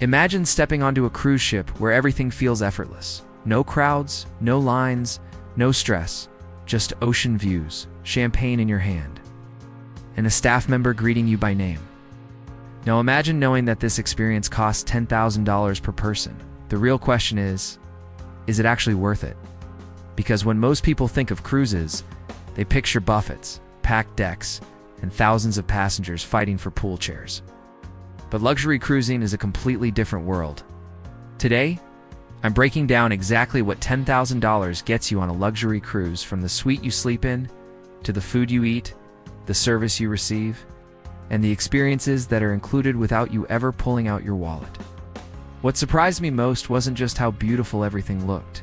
Imagine stepping onto a cruise ship where everything feels effortless. No crowds, no lines, no stress, just ocean views, champagne in your hand, and a staff member greeting you by name. Now imagine knowing that this experience costs $10,000 per person. The real question is it actually worth it? Because when most people think of cruises, they picture buffets, packed decks, and thousands of passengers fighting for pool chairs. But luxury cruising is a completely different world. Today, I'm breaking down exactly what $10,000 gets you on a luxury cruise, from the suite you sleep in, to the food you eat, the service you receive, and the experiences that are included without you ever pulling out your wallet. What surprised me most wasn't just how beautiful everything looked,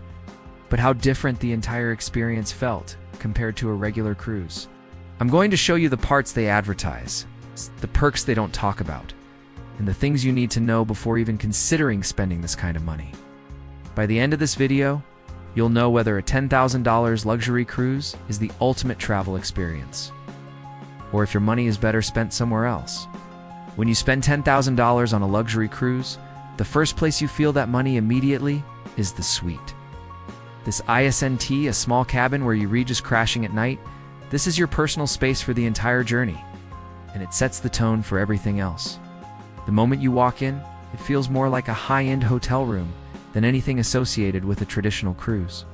but how different the entire experience felt compared to a regular cruise. I'm going to show you the parts they advertise, the perks they don't talk about, and the things you need to know before even considering spending this kind of money. By the end of this video, you'll know whether a $10,000 luxury cruise is the ultimate travel experience, or if your money is better spent somewhere else. When you spend $10,000 on a luxury cruise, the first place you feel that money immediately is the suite. This isn't a small cabin where you read just crashing at night. This is your personal space for the entire journey, and it sets the tone for everything else. The moment you walk in, it feels more like a high-end hotel room than anything associated with a traditional cruise.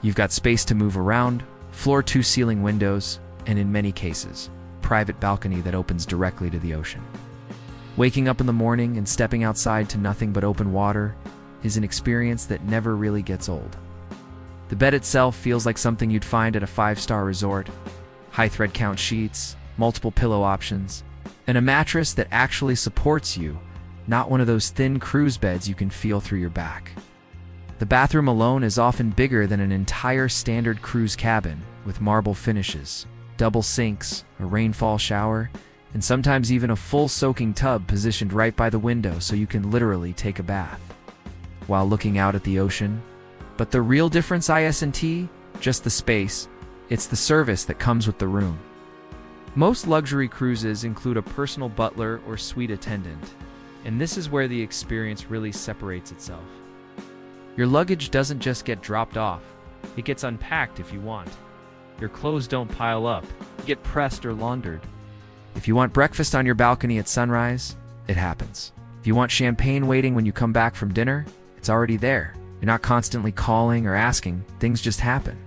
You've got space to move around, floor-to-ceiling windows, and in many cases, private balcony that opens directly to the ocean. Waking up in the morning and stepping outside to nothing but open water is an experience that never really gets old. The bed itself feels like something you'd find at a 5-star resort. High thread count sheets, multiple pillow options, and a mattress that actually supports you, not one of those thin cruise beds you can feel through your back. The bathroom alone is often bigger than an entire standard cruise cabin, with marble finishes, double sinks, a rainfall shower, and sometimes even a full soaking tub positioned right by the window so you can literally take a bath while looking out at the ocean. But the real difference isn't just the space, it's the service that comes with the room. Most luxury cruises include a personal butler or suite attendant, and this is where the experience really separates itself. Your luggage doesn't just get dropped off, it gets unpacked if you want. Your clothes don't pile up, get pressed or laundered. If you want breakfast on your balcony at sunrise, it happens. If you want champagne waiting when you come back from dinner, it's already there. You're not constantly calling or asking, things just happen.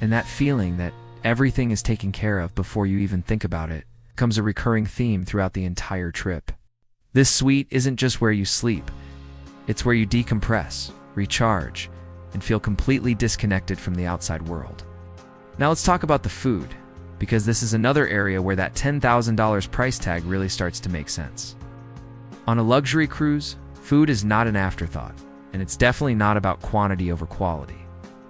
And that feeling that everything is taken care of before you even think about it becomes a recurring theme throughout the entire trip. This suite isn't just where you sleep, it's where you decompress, recharge, and feel completely disconnected from the outside world. Now let's talk about the food, because this is another area where that $10,000 price tag really starts to make sense. On a luxury cruise, food is not an afterthought, and it's definitely not about quantity over quality.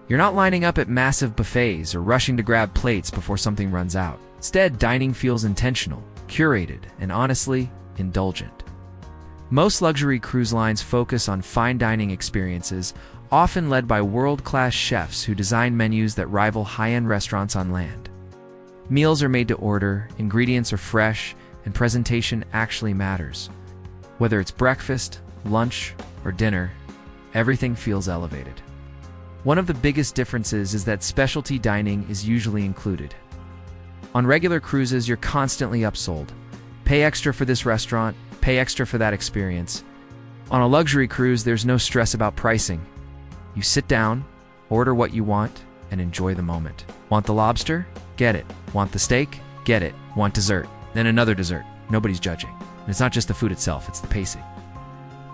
You're not lining up at massive buffets or rushing to grab plates before something runs out. Instead, dining feels intentional, curated, and honestly, indulgent. Most luxury cruise lines focus on fine dining experiences, often led by world-class chefs who design menus that rival high-end restaurants on land. Meals are made to order, ingredients are fresh, and presentation actually matters. Whether it's breakfast, lunch, or dinner, everything feels elevated. One of the biggest differences is that specialty dining is usually included. On regular cruises, you're constantly upsold. Pay extra for this restaurant, pay extra for that experience. On a luxury cruise, there's no stress about pricing. You sit down, order what you want, and enjoy the moment. Want the lobster? Get it. Want the steak? Get it. Want dessert? Then another dessert. Nobody's judging. And it's not just the food itself, it's the pacing.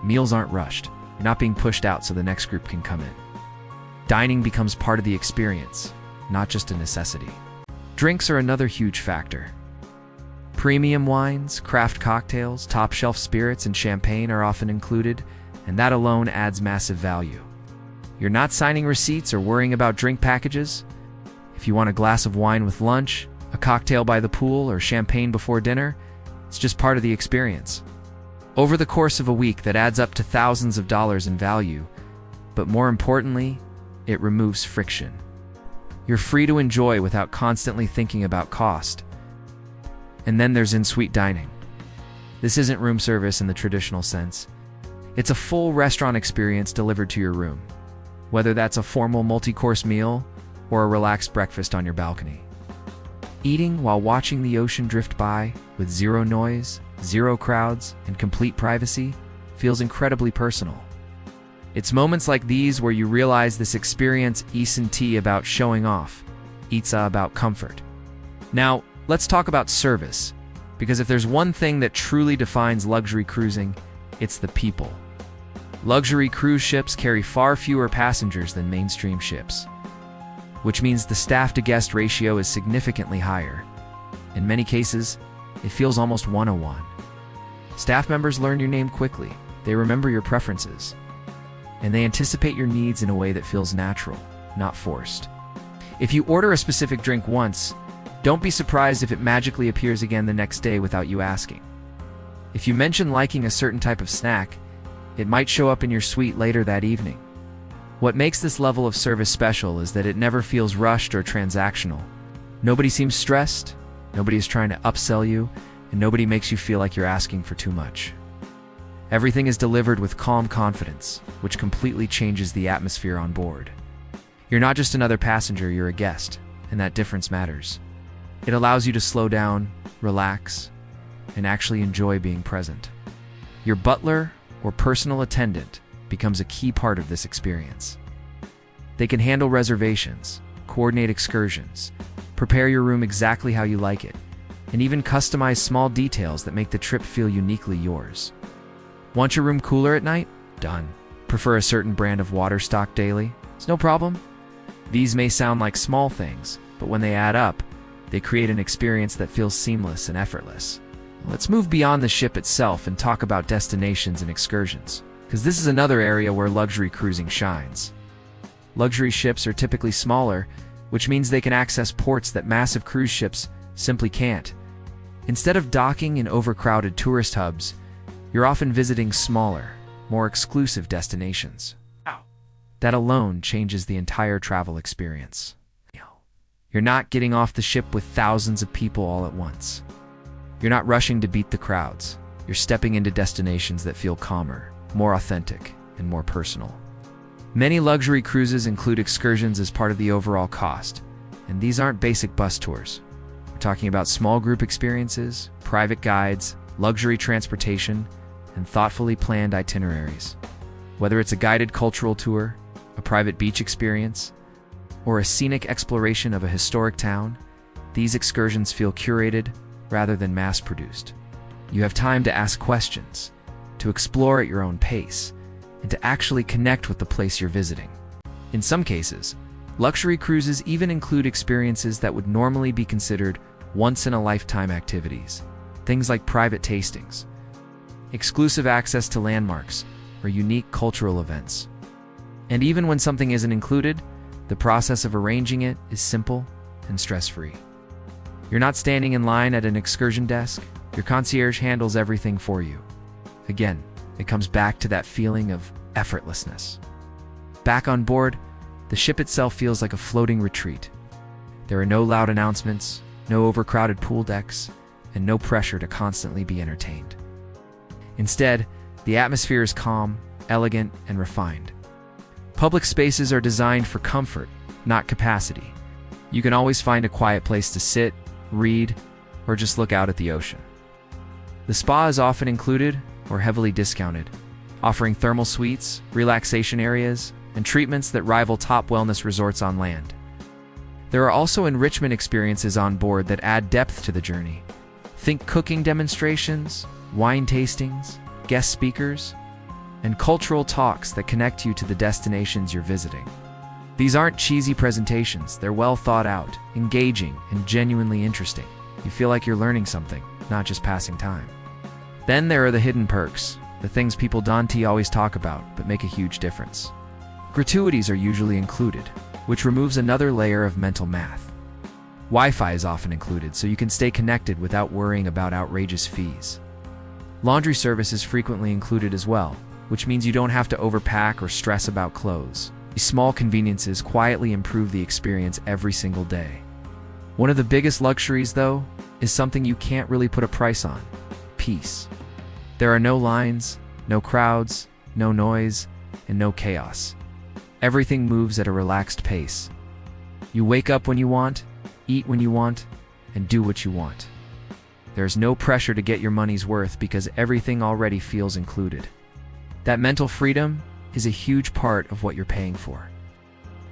Meals aren't rushed. You're not being pushed out so the next group can come in. Dining becomes part of the experience, not just a necessity. Drinks are another huge factor. Premium wines, craft cocktails, top-shelf spirits, and champagne are often included, and that alone adds massive value. You're not signing receipts or worrying about drink packages. If you want a glass of wine with lunch, a cocktail by the pool, or champagne before dinner, it's just part of the experience. Over the course of a week, that adds up to thousands of dollars in value, but more importantly, it removes friction. You're free to enjoy without constantly thinking about cost. And then there's in-suite dining. This isn't room service in the traditional sense. It's a full restaurant experience delivered to your room, whether that's a formal multi-course meal or a relaxed breakfast on your balcony. Eating while watching the ocean drift by with zero noise, zero crowds, and complete privacy feels incredibly personal. It's moments like these where you realize this experience isn't about showing off, it's about comfort. Now, let's talk about service, because if there's one thing that truly defines luxury cruising, it's the people. Luxury cruise ships carry far fewer passengers than mainstream ships, which means the staff-to-guest ratio is significantly higher. In many cases, it feels almost 101. Staff members learn your name quickly, they remember your preferences, and they anticipate your needs in a way that feels natural, not forced. If you order a specific drink once, don't be surprised if it magically appears again the next day without you asking. If you mention liking a certain type of snack, it might show up in your suite later that evening. What makes this level of service special is that it never feels rushed or transactional. Nobody seems stressed, nobody is trying to upsell you, and nobody makes you feel like you're asking for too much. Everything is delivered with calm confidence, which completely changes the atmosphere on board. You're not just another passenger, you're a guest, and that difference matters. It allows you to slow down, relax, and actually enjoy being present. Your butler or personal attendant becomes a key part of this experience. They can handle reservations, coordinate excursions, prepare your room exactly how you like it, and even customize small details that make the trip feel uniquely yours. Want your room cooler at night? Done. Prefer a certain brand of water stocked daily? It's no problem. These may sound like small things, but when they add up, they create an experience that feels seamless and effortless. Let's move beyond the ship itself and talk about destinations and excursions, because this is another area where luxury cruising shines. Luxury ships are typically smaller, which means they can access ports that massive cruise ships simply can't. Instead of docking in overcrowded tourist hubs, you're often visiting smaller, more exclusive destinations. That alone changes the entire travel experience. You're not getting off the ship with thousands of people all at once. You're not rushing to beat the crowds. You're stepping into destinations that feel calmer, more authentic, and more personal. Many luxury cruises include excursions as part of the overall cost, and these aren't basic bus tours. We're talking about small group experiences, private guides, luxury transportation, and thoughtfully planned itineraries. Whether it's a guided cultural tour, a private beach experience, or a scenic exploration of a historic town, these excursions feel curated rather than mass-produced. You have time to ask questions, to explore at your own pace, and to actually connect with the place you're visiting. In some cases, luxury cruises even include experiences that would normally be considered once-in-a-lifetime activities, things like private tastings, exclusive access to landmarks, or unique cultural events. And even when something isn't included, the process of arranging it is simple and stress-free. You're not standing in line at an excursion desk. Your concierge handles everything for you. Again, it comes back to that feeling of effortlessness. Back on board, the ship itself feels like a floating retreat. There are no loud announcements, no overcrowded pool decks, and no pressure to constantly be entertained. Instead, the atmosphere is calm, elegant, and refined. Public spaces are designed for comfort, not capacity. You can always find a quiet place to sit, read, or just look out at the ocean. The spa is often included or heavily discounted, offering thermal suites, relaxation areas, and treatments that rival top wellness resorts on land. There are also enrichment experiences on board that add depth to the journey. Think cooking demonstrations, wine tastings, guest speakers, and cultural talks that connect you to the destinations you're visiting. These aren't cheesy presentations, they're well thought out, engaging, and genuinely interesting. You feel like you're learning something, not just passing time. Then there are the hidden perks, the things people don't always talk about, but make a huge difference. Gratuities are usually included, which removes another layer of mental math. Wi-Fi is often included, so you can stay connected without worrying about outrageous fees. Laundry service is frequently included as well, which means you don't have to overpack or stress about clothes. These small conveniences quietly improve the experience every single day. One of the biggest luxuries, though, is something you can't really put a price on: peace. There are no lines, no crowds, no noise, and no chaos. Everything moves at a relaxed pace. You wake up when you want, eat when you want, and do what you want. There's no pressure to get your money's worth because everything already feels included. That mental freedom is a huge part of what you're paying for.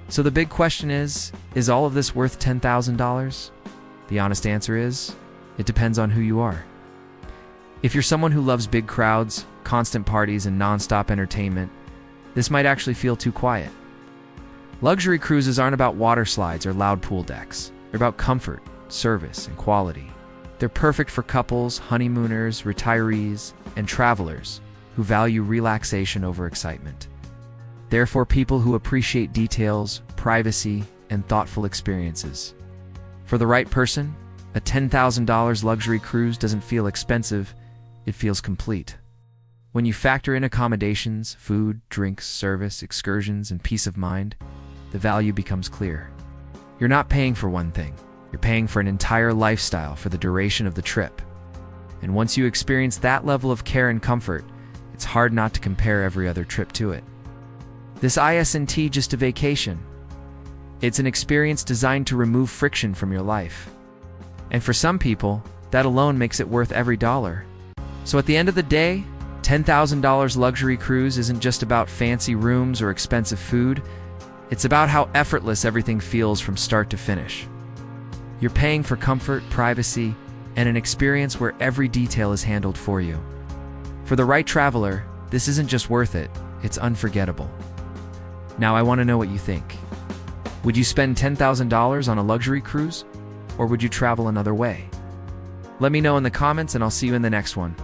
So the big question is all of this worth $10,000? The honest answer is, it depends on who you are. If you're someone who loves big crowds, constant parties, and non-stop entertainment, this might actually feel too quiet. Luxury cruises aren't about water slides or loud pool decks. They're about comfort, service, and quality. They're perfect for couples, honeymooners, retirees, and travelers who value relaxation over excitement. They're for people who appreciate details, privacy, and thoughtful experiences. For the right person, a $10,000 luxury cruise doesn't feel expensive, it feels complete. When you factor in accommodations, food, drinks, service, excursions, and peace of mind, the value becomes clear. You're not paying for one thing. You're paying for an entire lifestyle for the duration of the trip. And once you experience that level of care and comfort, it's hard not to compare every other trip to it. This isn't just a vacation. It's an experience designed to remove friction from your life. And for some people, that alone makes it worth every dollar. So at the end of the day, $10,000 luxury cruise isn't just about fancy rooms or expensive food. It's about how effortless everything feels from start to finish. You're paying for comfort, privacy, and an experience where every detail is handled for you. For the right traveler, this isn't just worth it, it's unforgettable. Now I want to know what you think. Would you spend $10,000 on a luxury cruise? Or would you travel another way? Let me know in the comments and I'll see you in the next one.